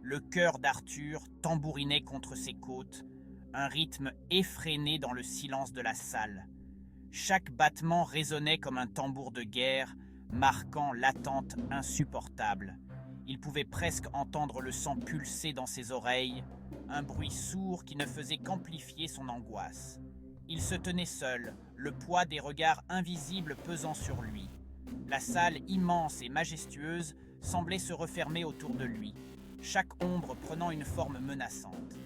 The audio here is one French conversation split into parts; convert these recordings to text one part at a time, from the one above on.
Le cœur d'Arthur tambourinait contre ses côtes, un rythme effréné dans le silence de la salle. Chaque battement résonnait comme un tambour de guerre, marquant l'attente insupportable. Il pouvait presque entendre le sang pulser dans ses oreilles, un bruit sourd qui ne faisait qu'amplifier son angoisse. Il se tenait seul, le poids des regards invisibles pesant sur lui. La salle immense et majestueuse semblait se refermer autour de lui, chaque ombre prenant une forme menaçante.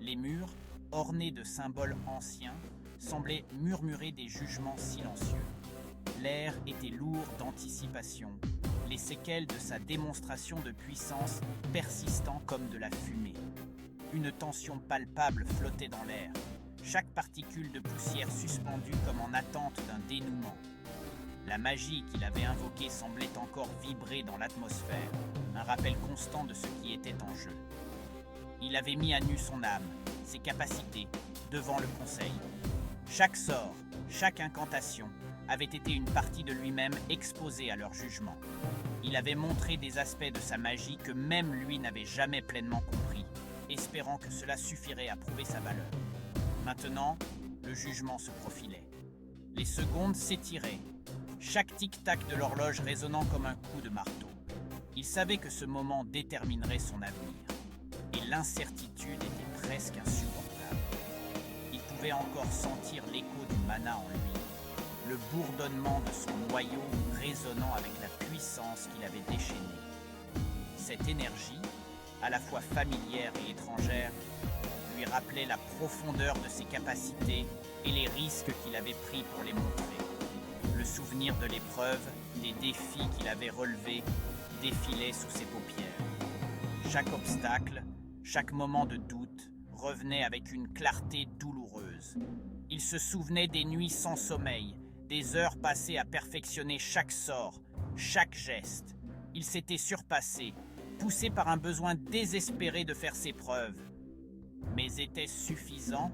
Les murs, ornés de symboles anciens, semblaient murmurer des jugements silencieux. L'air était lourd d'anticipation, les séquelles de sa démonstration de puissance persistant comme de la fumée. Une tension palpable flottait dans l'air, chaque particule de poussière suspendue comme en attente d'un dénouement. La magie qu'il avait invoquée semblait encore vibrer dans l'atmosphère, un rappel constant de ce qui était en jeu. Il avait mis à nu son âme, ses capacités, devant le conseil. Chaque sort, chaque incantation avait été une partie de lui-même exposée à leur jugement. Il avait montré des aspects de sa magie que même lui n'avait jamais pleinement compris, espérant que cela suffirait à prouver sa valeur. Maintenant, le jugement se profilait. Les secondes s'étiraient, chaque tic-tac de l'horloge résonnant comme un coup de marteau. Il savait que ce moment déterminerait son avenir, et l'incertitude était presque insupportable. Il pouvait encore sentir l'écho du mana en lui, le bourdonnement de son noyau résonnant avec la puissance qu'il avait déchaînée. Cette énergie, à la fois familière et étrangère, lui rappelait la profondeur de ses capacités et les risques qu'il avait pris pour les montrer. Le souvenir de l'épreuve, des défis qu'il avait relevés, défilait sous ses paupières. Chaque obstacle, chaque moment de doute revenait avec une clarté douloureuse. Il se souvenait des nuits sans sommeil, des heures passées à perfectionner chaque sort, chaque geste. Il s'était surpassé, poussé par un besoin désespéré de faire ses preuves. Mais était-ce suffisant?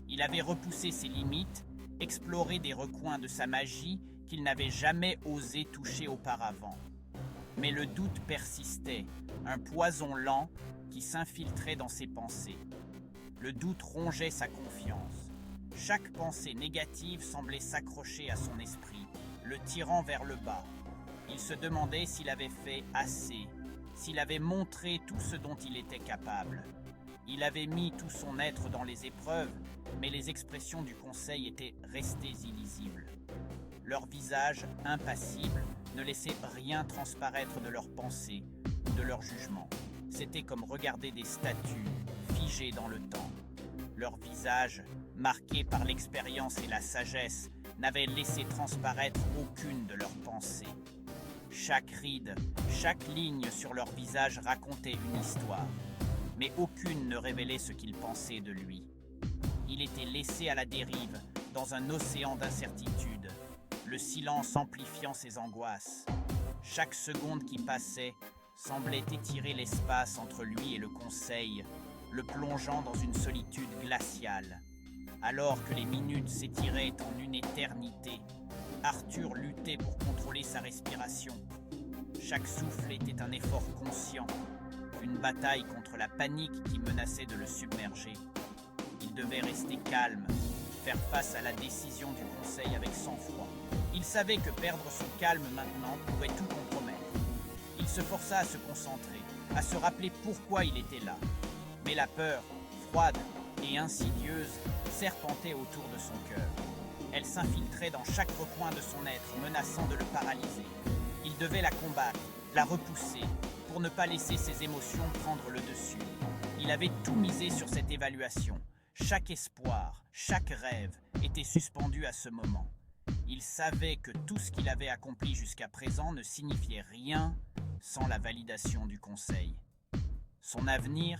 Il avait repoussé ses limites, exploré des recoins de sa magie qu'il n'avait jamais osé toucher auparavant. Mais le doute persistait, un poison lent qui s'infiltrait dans ses pensées. Le doute rongeait sa confiance. Chaque pensée négative semblait s'accrocher à son esprit, le tirant vers le bas. Il se demandait s'il avait fait assez, s'il avait montré tout ce dont il était capable. Il avait mis tout son être dans les épreuves, mais les expressions du conseil étaient restées illisibles. Leurs visages, impassibles, ne laissaient rien transparaître de leurs pensées ou de leurs jugements. C'était comme regarder des statues figées dans le temps. Leurs visages, marqués par l'expérience et la sagesse, n'avaient laissé transparaître aucune de leurs pensées. Chaque ride, chaque ligne sur leur visage racontait une histoire, mais aucune ne révélait ce qu'ils pensaient de lui. Il était laissé à la dérive, dans un océan d'incertitude, le silence amplifiant ses angoisses. Chaque seconde qui passait semblait étirer l'espace entre lui et le conseil, le plongeant dans une solitude glaciale. Alors que les minutes s'étiraient en une éternité, Arthur luttait pour contrôler sa respiration. Chaque souffle était un effort conscient, une bataille contre la panique qui menaçait de le submerger. Il devait rester calme, faire face à la décision du conseil avec sang-froid. Il savait que perdre son calme maintenant pourrait tout compromettre. Il se força à se concentrer, à se rappeler pourquoi il était là. Mais la peur, froide et insidieuse, serpentait autour de son cœur. Elle s'infiltrait dans chaque recoin de son être, menaçant de le paralyser. Il devait la combattre, la repousser, pour ne pas laisser ses émotions prendre le dessus. Il avait tout misé sur cette évaluation. Chaque espoir, chaque rêve était suspendu à ce moment. Il savait que tout ce qu'il avait accompli jusqu'à présent ne signifiait rien sans la validation du conseil. Son avenir,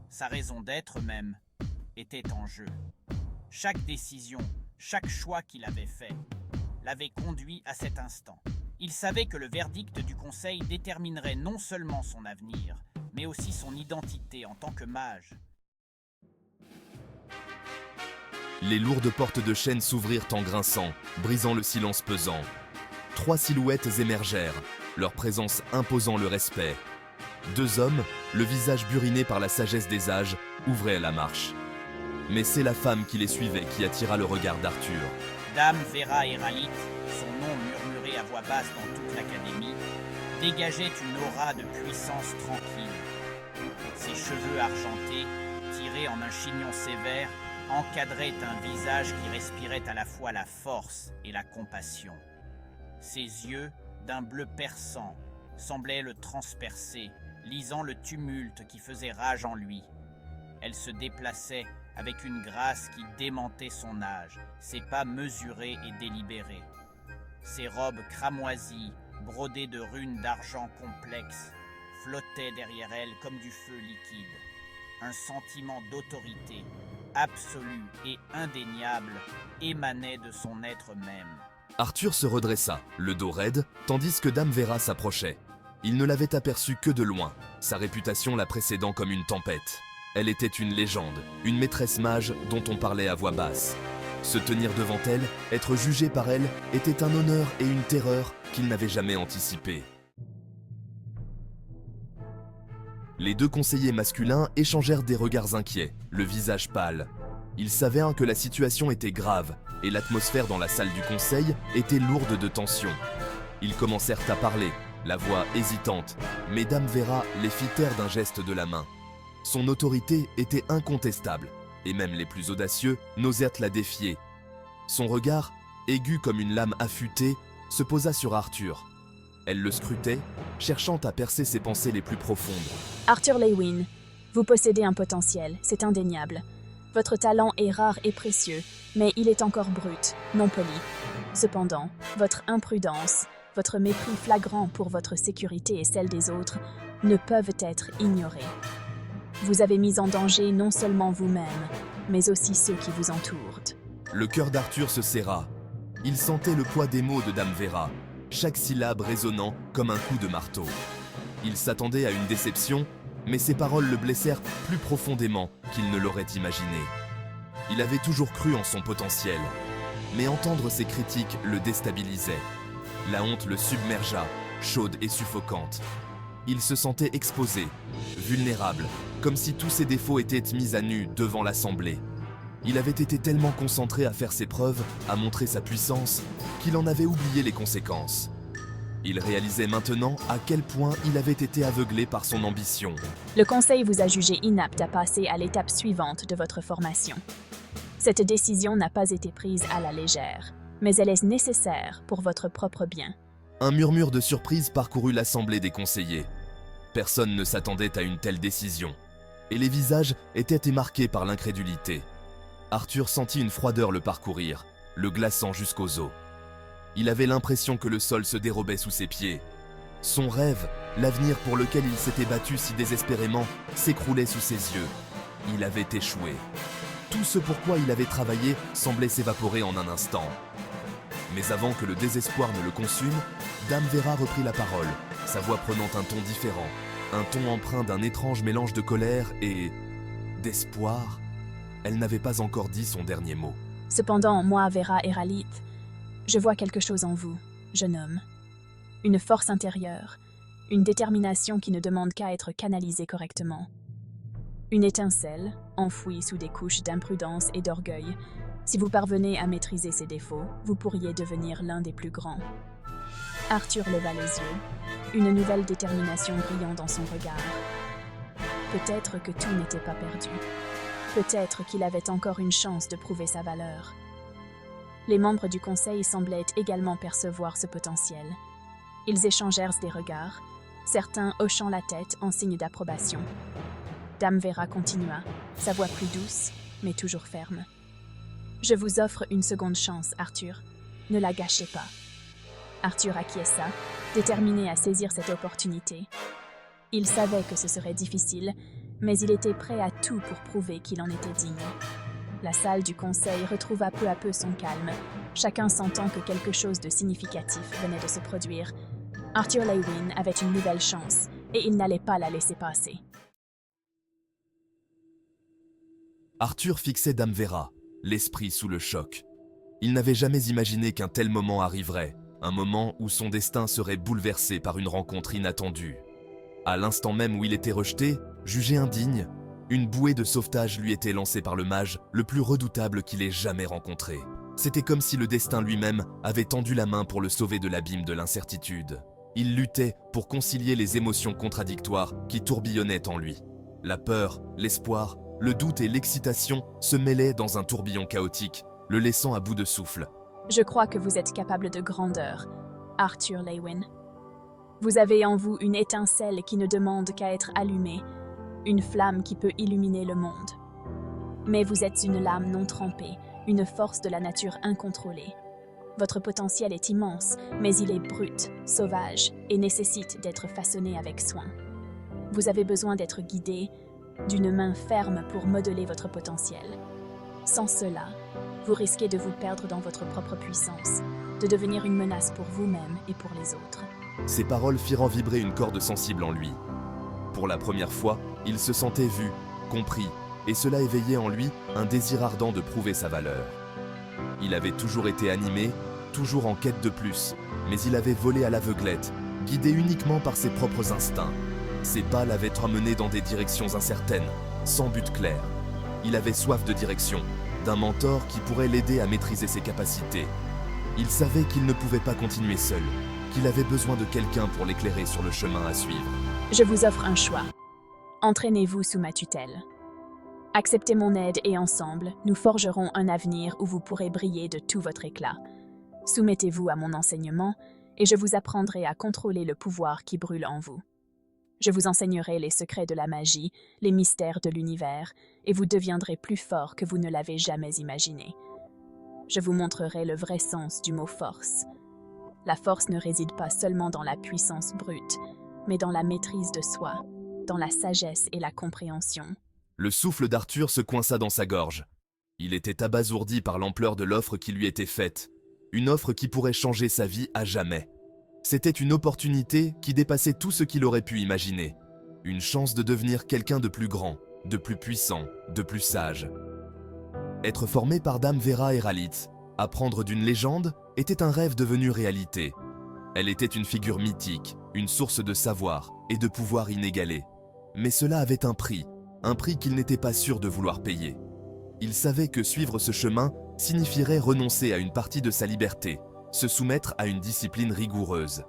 sa raison d'être même, était en jeu. Chaque décision, chaque choix qu'il avait fait, l'avait conduit à cet instant. Il savait que le verdict du conseil déterminerait non seulement son avenir, mais aussi son identité en tant que mage. Les lourdes portes de chêne s'ouvrirent en grinçant, brisant le silence pesant. 3 silhouettes émergèrent, leur présence imposant le respect. 2 hommes, le visage buriné par la sagesse des âges, ouvraient la marche. Mais c'est la femme qui les suivait qui attira le regard d'Arthur. Dame Vera Héralite, son nom murmuré à voix basse dans toute l'académie, dégageait une aura de puissance tranquille. Ses cheveux argentés, tirés en un chignon sévère, encadraient un visage qui respirait à la fois la force et la compassion. Ses yeux, d'un bleu perçant, semblaient le transpercer, lisant le tumulte qui faisait rage en lui. Elle se déplaçait avec une grâce qui démentait son âge, ses pas mesurés et délibérés. Ses robes cramoisies, brodées de runes d'argent complexes, flottaient derrière elle comme du feu liquide. Un sentiment d'autorité, absolu et indéniable, émanait de son être même. Arthur se redressa, le dos raide, tandis que Dame Vera s'approchait. Il ne l'avait aperçue que de loin, sa réputation la précédant comme une tempête. Elle était une légende, une maîtresse mage dont on parlait à voix basse. Se tenir devant elle, être jugé par elle, était un honneur et une terreur qu'il n'avait jamais anticipé. Les 2 conseillers masculins échangèrent des regards inquiets, le visage pâle. Ils savaient que la situation était grave, et l'atmosphère dans la salle du conseil était lourde de tension. Ils commencèrent à parler, la voix hésitante, mais Dame Vera les fit taire d'un geste de la main. Son autorité était incontestable, et même les plus audacieux n'osèrent la défier. Son regard, aigu comme une lame affûtée, se posa sur Arthur. Elle le scrutait, cherchant à percer ses pensées les plus profondes. Arthur Leywin, vous possédez un potentiel, c'est indéniable. Votre talent est rare et précieux, mais il est encore brut, non poli. Cependant, votre imprudence, votre mépris flagrant pour votre sécurité et celle des autres ne peuvent être ignorés. Vous avez mis en danger non seulement vous-même, mais aussi ceux qui vous entourent. Le cœur d'Arthur se serra. Il sentait le poids des mots de Dame Vera, chaque syllabe résonnant comme un coup de marteau. Il s'attendait à une déception, mais ses paroles le blessèrent plus profondément qu'il ne l'aurait imaginé. Il avait toujours cru en son potentiel, mais entendre ces critiques le déstabilisait. La honte le submergea, chaude et suffocante. Il se sentait exposé, vulnérable, comme si tous ses défauts étaient mis à nu devant l'assemblée. Il avait été tellement concentré à faire ses preuves, à montrer sa puissance, qu'il en avait oublié les conséquences. Il réalisait maintenant à quel point il avait été aveuglé par son ambition. Le conseil vous a jugé inapte à passer à l'étape suivante de votre formation. Cette décision n'a pas été prise à la légère, mais elle est nécessaire pour votre propre bien. Un murmure de surprise parcourut l'assemblée des conseillers. Personne ne s'attendait à une telle décision, et les visages étaient émarqués par l'incrédulité. Arthur sentit une froideur le parcourir, le glaçant jusqu'aux os. Il avait l'impression que le sol se dérobait sous ses pieds. Son rêve, l'avenir pour lequel il s'était battu si désespérément, s'écroulait sous ses yeux. Il avait échoué. Tout ce pourquoi il avait travaillé semblait s'évaporer en un instant. Mais avant que le désespoir ne le consume, Dame Vera reprit la parole, sa voix prenant un ton différent, un ton empreint d'un étrange mélange de colère et d'espoir. Elle n'avait pas encore dit son dernier mot. Cependant, moi, Vera Héralite, je vois quelque chose en vous, jeune homme. Une force intérieure, une détermination qui ne demande qu'à être canalisée correctement. Une étincelle, enfouie sous des couches d'imprudence et d'orgueil. Si vous parvenez à maîtriser ces défauts, vous pourriez devenir l'un des plus grands. Arthur leva les yeux, une nouvelle détermination brillant dans son regard. Peut-être que tout n'était pas perdu. Peut-être qu'il avait encore une chance de prouver sa valeur. Les membres du conseil semblaient également percevoir ce potentiel. Ils échangèrent des regards, certains hochant la tête en signe d'approbation. Dame Vera continua, sa voix plus douce, mais toujours ferme. « Je vous offre une seconde chance, Arthur. Ne la gâchez pas. » Arthur acquiesça, déterminé à saisir cette opportunité. Il savait que ce serait difficile, mais il était prêt à tout pour prouver qu'il en était digne. La salle du conseil retrouva peu à peu son calme, chacun sentant que quelque chose de significatif venait de se produire. Arthur Leywin avait une nouvelle chance, et il n'allait pas la laisser passer. Arthur fixait Dame Vera, l'esprit sous le choc. Il n'avait jamais imaginé qu'un tel moment arriverait, un moment où son destin serait bouleversé par une rencontre inattendue. À l'instant même où il était rejeté, jugé indigne, une bouée de sauvetage lui était lancée par le mage le plus redoutable qu'il ait jamais rencontré. C'était comme si le destin lui-même avait tendu la main pour le sauver de l'abîme de l'incertitude. Il luttait pour concilier les émotions contradictoires qui tourbillonnaient en lui. La peur, l'espoir, le doute et l'excitation se mêlaient dans un tourbillon chaotique, le laissant à bout de souffle. Je crois que vous êtes capable de grandeur, Arthur Leywin. Vous avez en vous une étincelle qui ne demande qu'à être allumée, une flamme qui peut illuminer le monde. Mais vous êtes une lame non trempée, une force de la nature incontrôlée. Votre potentiel est immense, mais il est brut, sauvage et nécessite d'être façonné avec soin. Vous avez besoin d'être guidé, d'une main ferme pour modeler votre potentiel. Sans cela, vous risquez de vous perdre dans votre propre puissance, de devenir une menace pour vous-même et pour les autres. Ces paroles firent vibrer une corde sensible en lui. Pour la première fois, il se sentait vu, compris, et cela éveillait en lui un désir ardent de prouver sa valeur. Il avait toujours été animé, toujours en quête de plus, mais il avait volé à l'aveuglette, guidé uniquement par ses propres instincts. Ses pas l'avaient emmené dans des directions incertaines, sans but clair. Il avait soif de direction, d'un mentor qui pourrait l'aider à maîtriser ses capacités. Il savait qu'il ne pouvait pas continuer seul, qu'il avait besoin de quelqu'un pour l'éclairer sur le chemin à suivre. Je vous offre un choix. Entraînez-vous sous ma tutelle. Acceptez mon aide et ensemble, nous forgerons un avenir où vous pourrez briller de tout votre éclat. Soumettez-vous à mon enseignement et je vous apprendrai à contrôler le pouvoir qui brûle en vous. Je vous enseignerai les secrets de la magie, les mystères de l'univers, et vous deviendrez plus fort que vous ne l'avez jamais imaginé. Je vous montrerai le vrai sens du mot force. La force ne réside pas seulement dans la puissance brute, mais dans la maîtrise de soi, dans la sagesse et la compréhension. Le souffle d'Arthur se coinça dans sa gorge. Il était abasourdi par l'ampleur de l'offre qui lui était faite, une offre qui pourrait changer sa vie à jamais. C'était une opportunité qui dépassait tout ce qu'il aurait pu imaginer. Une chance de devenir quelqu'un de plus grand, de plus puissant, de plus sage. Être formé par Dame Vera Eralit, apprendre d'une légende, était un rêve devenu réalité. Elle était une figure mythique, une source de savoir et de pouvoir inégalé. Mais cela avait un prix qu'il n'était pas sûr de vouloir payer. Il savait que suivre ce chemin signifierait renoncer à une partie de sa liberté, se soumettre à une discipline rigoureuse.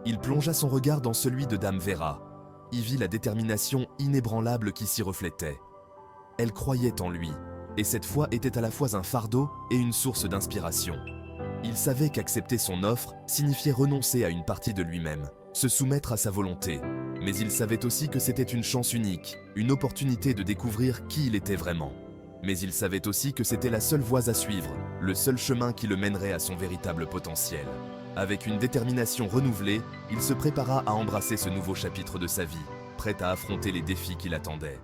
Il plongea son regard dans celui de Dame Vera, y vit la détermination inébranlable qui s'y reflétait. Elle croyait en lui, et cette foi était à la fois un fardeau et une source d'inspiration. Il savait qu'accepter son offre signifiait renoncer à une partie de lui-même, se soumettre à sa volonté. Mais il savait aussi que c'était une chance unique, une opportunité de découvrir qui il était vraiment. Mais il savait aussi que c'était la seule voie à suivre, le seul chemin qui le mènerait à son véritable potentiel. Avec une détermination renouvelée, il se prépara à embrasser ce nouveau chapitre de sa vie, prêt à affronter les défis qui l'attendaient.